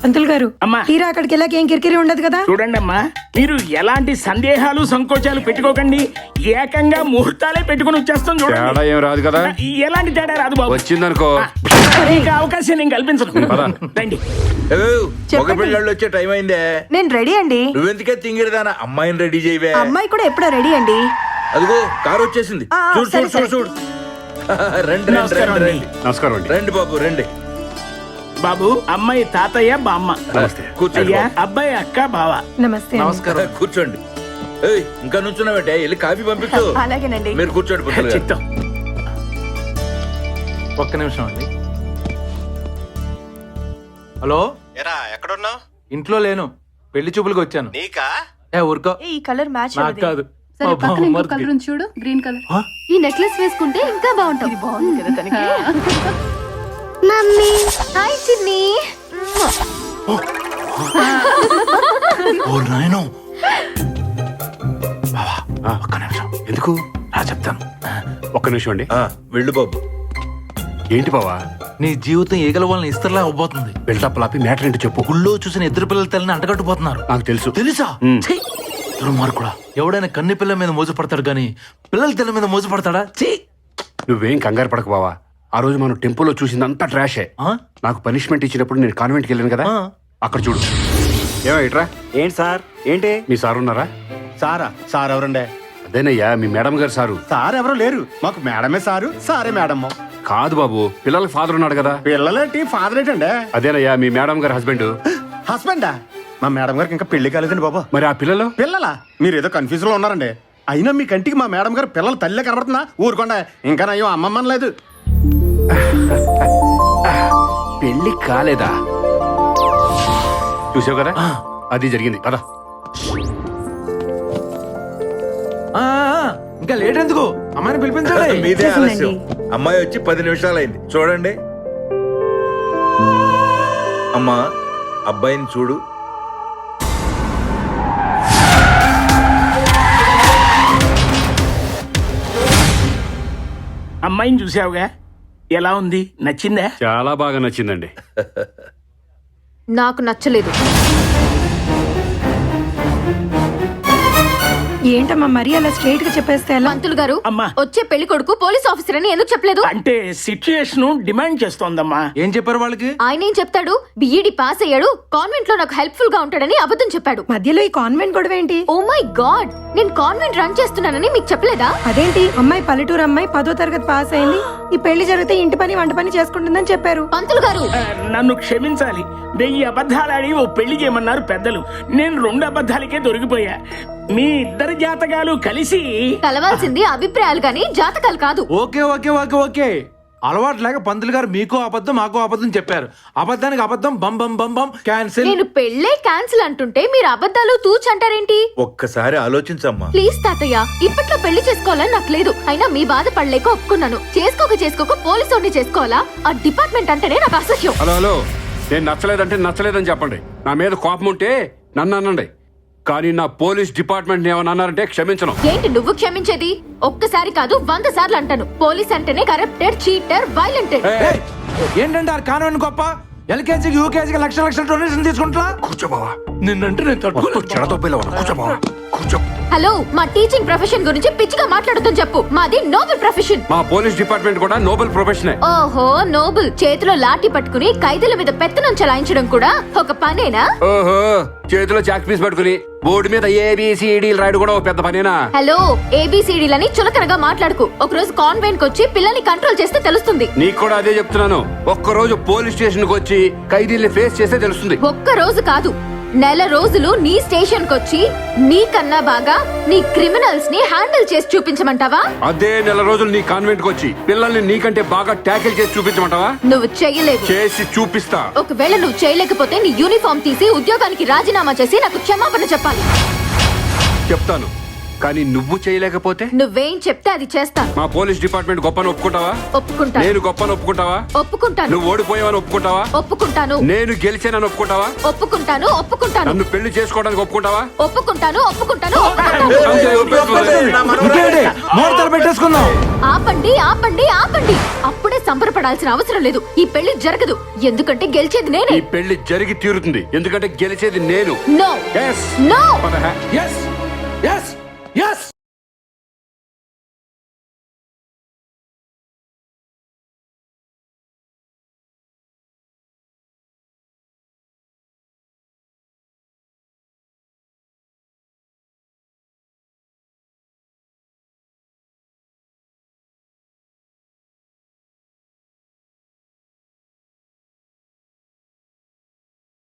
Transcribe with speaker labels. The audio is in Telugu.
Speaker 1: పంతులు గారు
Speaker 2: అమ్మా.
Speaker 1: తీరా అక్కడికి వెళ్ళాక ఏం కిరికిరి ఉండదు కదా?
Speaker 2: చూడండి అమ్మా, మీరు ఎలాంటి సందేహాలు సంకోచాలు పెట్టుకోకండి. ఏకంగా ముహూర్తాలే పెట్టుకుని వచ్చేస్తాం.
Speaker 3: తేడా
Speaker 2: చూడండి,
Speaker 3: ఏం రాదు కదా?
Speaker 2: ఎలాంటి తేడా రాదు బాబు.
Speaker 3: వచ్చిందనుకో
Speaker 2: నీకు అవకాశం నేను కల్పించను. రండి.
Speaker 4: ఒక పిల్లలు వచ్చే టైం అయిందే.
Speaker 5: నేను రెడీ అండి.
Speaker 4: నువ్వెందుకే తింగిరిదానా అమ్మాయిని రెడీ చేయవే.
Speaker 5: అమ్మాయి కూడా ఎప్పుడో రెడీ అండి.
Speaker 4: అదిగో కారు వచ్చేసింది. చూడు
Speaker 5: సరే,
Speaker 4: చూడు చూడు చూడు. రండి రండి
Speaker 2: నమస్కారం
Speaker 4: రండి
Speaker 2: అండి.
Speaker 4: రండి
Speaker 3: నమస్కారం అండి.
Speaker 4: రండి బాబు రండి.
Speaker 2: బాబు, అమ్మాయి తాతయ్య బామ్మ.
Speaker 3: నమస్తే.
Speaker 4: కూర్చోండి
Speaker 2: అయ్యా,
Speaker 4: బాబు.
Speaker 2: అబ్బాయి అక్క బావ.
Speaker 1: నమస్తే అండి.
Speaker 4: కూర్చోండి. ఏయ్ ఇంకా నుంచున్నావేంటే, వెళ్ళి కాఫీ పంపించు.
Speaker 5: అలాగేనండి.
Speaker 4: మీరు కూర్చోండి పంతులు గారు.
Speaker 2: చిత్తం.
Speaker 6: ఒక్క నిమిషం అండి. హలో,
Speaker 7: ఎరా ఎక్కడున్నావు?
Speaker 6: ఇంట్లో లేను, పెళ్లి చూపులకు వచ్చాను.
Speaker 7: నీకా?
Speaker 6: ఊరుకో,
Speaker 5: ఈ కలర్ మ్యాచ్
Speaker 6: నాకు కాదు.
Speaker 8: సరే,
Speaker 6: మా
Speaker 8: పక్కన ఇంకో
Speaker 6: బామ్మర్దికి.
Speaker 8: కలర్ ఉంది చూడు, గ్రీన్ కలర్.
Speaker 6: ఆ?
Speaker 8: ఈ నెక్లెస్ వేసుకుంటే ఇంకా బాగుంటుంది.
Speaker 5: బాగుంది కదా తనకి.
Speaker 8: మమ్మీ హాయ్ చిన్ని.
Speaker 6: ఓ నాయనో. బావా, ఒక్క నిమిషం.
Speaker 3: ఎందుకు?
Speaker 6: చెప్తాను.
Speaker 3: ఒక్క నిమిషం అండి.
Speaker 4: వెళ్ళు బాబు.
Speaker 3: ఏంటి బావా?
Speaker 6: నీ జీవితం ఈగల వలన ఇస్తర్లా అవ్వబోతుంది.
Speaker 3: బిల్డప్ లాపి మ్యాటర్ ఏంటి చెప్పు.
Speaker 6: గుళ్ళో చూసిన ఇద్దరు పిల్లల తల్లిని అంటగట్టుపోతున్నారు.
Speaker 3: నాకు తెలుసు.
Speaker 6: తెలుసా?
Speaker 3: మ్.
Speaker 6: ఛీ! దుర్మార్గుడా. ఎవడైనా కన్ని పిల్ల మీద మోజు పడతాడు గాని పిల్లల తెల్ల మీద మోజు పడతాడా? ఛీ!
Speaker 3: నువ్వేం కంగారు పడకు బావా. ఆ రోజు మనం టెంపుల్లో చూసిందంతా ట్రాషే.
Speaker 6: ఆ?
Speaker 3: నాకు పనిష్మెంట్ ఇచ్చినప్పుడు నేను కాన్వెంట్కి వెళ్ళాను కదా,
Speaker 6: ఆ.
Speaker 3: అక్కడ చూడు. ఏమైట్రా?
Speaker 9: ఏంటి సార్? ఏంటి
Speaker 3: మీ సార్ ఉన్నారా?
Speaker 9: సారా? సార్ ఎవరండే?
Speaker 3: అదేనయ్యా, మీ మేడం గారు సారు.
Speaker 9: సార్ ఎవరు లేరు, మాకు మేడమే సారు, సారే మేడమ్.
Speaker 3: కాదు బాబు, పిల్లలకి ఫాదర్ ఉన్నాడు కదా.
Speaker 9: పిల్లలేంటి, ఫాదర్ ఏంటండి?
Speaker 3: అదేనయ్యా, మీ మేడం గారి హస్బెండ్.
Speaker 9: హస్బెండా? మా మేడం గారికి ఇంకా పెళ్లి కాలేదండి బాబా.
Speaker 3: మరి ఆ పిల్లలు?
Speaker 9: పిల్లలా? మీరు ఏదో కన్ఫ్యూజన్ లో ఉన్నారండి. అయినా మీ కంటికి మా మేడం గారు పిల్లల తల్లే కనబడుతుందా? ఊరుకోండి, ఇంకా నయ్యం అమ్మమ్మని లేదు.
Speaker 3: పెళ్లి కాలేదా? చూసావు కదా, అది జరిగింది కదా.
Speaker 6: ఆ, ఇంకా లేట్ ఎందుకు? అమ్మాయిని పిలిపించండి.
Speaker 4: మీదే ఆలస్యం. అమ్మాయి వచ్చి 10 నిమిషాలైంది. చూడండి అమ్మా, అబ్బాయిని చూడు.
Speaker 2: అమ్మాయిని చూసావుగా, ఎలా ఉంది? నచ్చిందా?
Speaker 3: చాలా బాగా నచ్చిందండి.
Speaker 8: నాకు నచ్చలేదు.
Speaker 1: ఏంటమ్మా మరి అలా స్ట్రైట్ గా చెప్పేస్తే ఎలా?
Speaker 8: పంతులు గారు,
Speaker 2: అమ్మా.
Speaker 8: వచ్చే పెళ్లి కొడుకు పోలీస్ ఆఫీసర్ అని ఎందుకు చెప్పలేదు?
Speaker 2: అంటే సిచ్యుయేషన్ డిమాండ్ చేస్తోందమ్మా.
Speaker 6: ఏం చెప్పారు వాళ్ళకి?
Speaker 8: ఆయన ఏం చెప్తాడు? బిఈడి పాస్ అయ్యాడు, కాన్వెంట్ లో నాకు హెల్ప్ఫుల్ గా ఉంటాడని అబద్ధం చెప్పాడు.
Speaker 1: మధ్యలో ఈ కాన్వెంట్ గొడవ ఏంటి?
Speaker 8: ఓ మై గాడ్, నేను కాన్వెంట్ రన్ చేస్తున్నానని మీకు చెప్పలేదా?
Speaker 1: అదేంటి, అమ్మాయి పల్లెటూరు అమ్మాయి 10వ తరగతి పాస్ అయింది, ఈ పెళ్లి జరిగితే ఇంటి పని వంట పని చేసుకుంటుందని చెప్పారు.
Speaker 8: పంతులు గారు,
Speaker 2: నన్ను క్షమించాలి. 1000 అబద్ధాలాడి ఓ పెళ్లి చేయమన్నారు పెద్దలు. నేను 2 అబద్ధాలకే దొరికిపోయా. మీ ఇద్దరు జాతకాలు కలిసి
Speaker 8: కలవాల్సింది అభిప్రాయాలు గాని జాతకాలు కాదు.
Speaker 6: Okay okay okay okay. అలవాటు లేక పంతులు గారు మీకో అబద్ధం మాకో అబద్ధం చెప్పారు. అబద్ధానికి అబద్ధం, బం బం బం బం క్యాన్సిల్.
Speaker 8: నేను పెళ్ళే క్యాన్సిల్ అంటుంటే మీరు అబద్ధాలు తూచ్ అంటారేంటి?
Speaker 4: ఒక్కసారి ఆలోచించమ్మా.
Speaker 8: ప్లీజ్ తాతయ్య, ఇప్పట్లో పెళ్లి చేసుకోవాలని నాకు లేదు. అయినా మీ బాధ పడలేక ఒప్పుకున్నాను. చేసుకోక పోలీసు చేసుకోవాలా? ఆ డిపార్ట్మెంట్ అంటేనే నాకు అసహ్యం.
Speaker 3: హలో, నేను నచ్చలేదంటే నచ్చలేదని చెప్పండి. నా మీద కోపం ఉంటే నన్ను అనండి, కానీ నా పోలీస్ డిపార్ట్మెంట్ ఏమన్నా అన్నారంటే క్షమించను.
Speaker 8: ఏంటి నువ్వు క్షమించేది? ఒక్కసారి కాదు 100 సార్లు అంటాను. పోలీస్ అంటేనే కరప్టెడ్, చీటర్, వైలెంటెడ్.
Speaker 6: ఏయ్, ఏంటంటే ఆ కాన్వెంట్ గొప్ప? ఎల్కేజీకి యూకేజీకి లక్షల డొనేషన్ తీసుకుంటా.
Speaker 3: కూర్చో బావా.
Speaker 6: నిన్నంటే నేను తట్టుకోలేను.
Speaker 3: చెడతో పిల్లవాడు. కూర్చో బావా, కూర్చో.
Speaker 8: హలో, మా టీచింగ్ ప్రొఫెషన్ గురించి పిచ్చిగా మాట్లాడుతాను చెప్పు. మాది నోబెల్ ప్రొఫెషన్.
Speaker 3: మా పోలీస్ డిపార్ట్మెంట్ కూడా నోబెల్ ప్రొఫెషనే.
Speaker 8: ఓహో, నోబెల్. చేతిలో లాఠీ పట్టుకుని ఖైదీల మీద పెత్తనం చలాయించడం కూడా ఒక పనేనా?
Speaker 3: ఓహో, చేతిలో చాక్ పీస్ పట్టుకుని బోర్డు మీద ఏబిసిడీలు రాయడం కూడా ఒక పెద్ద పనేనా?
Speaker 8: హలో, ఏబిసిడీలని చులకనగా మాట్లాడుకు. ఒక రోజు కాన్వెంట్ కి వచ్చి పిల్లల్ని కంట్రోల్ చేస్తే తెలుస్తుంది.
Speaker 3: నీకు కూడా అదే చెప్తున్నాను. ఒక్కరోజు పోలీస్ స్టేషన్ కు వచ్చి ఖైదీల్ని ఫేస్ చేస్తే తెలుస్తుంది.
Speaker 8: ఒక్క రోజు కాదు, నెల రోజులు నీ స్టేషన్ కొచ్చి నీకన్నా బాగా నీ క్రిమినల్స్ ని హ్యాండిల్ చేసి చూపించమంటావా?
Speaker 3: అదే నెల రోజులు నీ కాన్వెంట్ కు వచ్చి పిల్లల్ని నీకంటే బాగా ట్యాకిల్ చేసి చూపించమంటావా?
Speaker 8: నువ్వు చెయ్యలేవు.
Speaker 3: చేసి చూపిస్తా.
Speaker 8: ఒకవేళ నువ్వు చేయలేకపోతే నీ యూనిఫామ్ తీసి ఉద్యోగానికి రాజీనామా చేసి నాకు క్షమాపణ చెప్పాలి.
Speaker 3: చెప్తాను. కానీ నువ్వు చేయలేకపోతే
Speaker 8: నువ్వేం చెప్తే అది చేస్తాను.
Speaker 3: మా పోలీస్ డిపార్ట్మెంట్ గొప్పని ఒప్పుకుంటావా?
Speaker 8: ఒప్పుకుంటాను.
Speaker 3: నేను గొప్పని ఒప్పుకుంటావా?
Speaker 8: ఒప్పుకుంటాను.
Speaker 3: నువ్వు ఓడిపోయావని ఒప్పుకుంటావా?
Speaker 8: ఒప్పుకుంటాను.
Speaker 3: నేను గెలిచానని ఒప్పుకుంటావా?
Speaker 8: ఒప్పుకుంటాను. ఒప్పుకుంటాను.
Speaker 3: నన్ను పెళ్లి చేసుకోవడానికి ఒప్పుకుంటావా?
Speaker 8: ఒప్పుకుంటాను. ఒప్పుకుంటాను. ఒప్పుకుంటాను.
Speaker 3: అంతే, ఒప్పేసుకోలేదు.
Speaker 6: ఇంకేంటి ముహూర్తాలు పెట్టేసుకుందాం.
Speaker 8: ఆపండి, ఆపండి, ఆపండి. అప్పుడే సంబరపడాల్సిన అవసరం లేదు. ఈ పెళ్లి జరగదు. ఎందుకంటే గెలిచేది నేనే.
Speaker 3: ఈ పెళ్లి జరిగి తీరుతుంది, ఎందుకంటే గెలిచేది నేను.
Speaker 8: No
Speaker 3: Yes.
Speaker 8: నో
Speaker 3: పద.
Speaker 6: Yes yes yes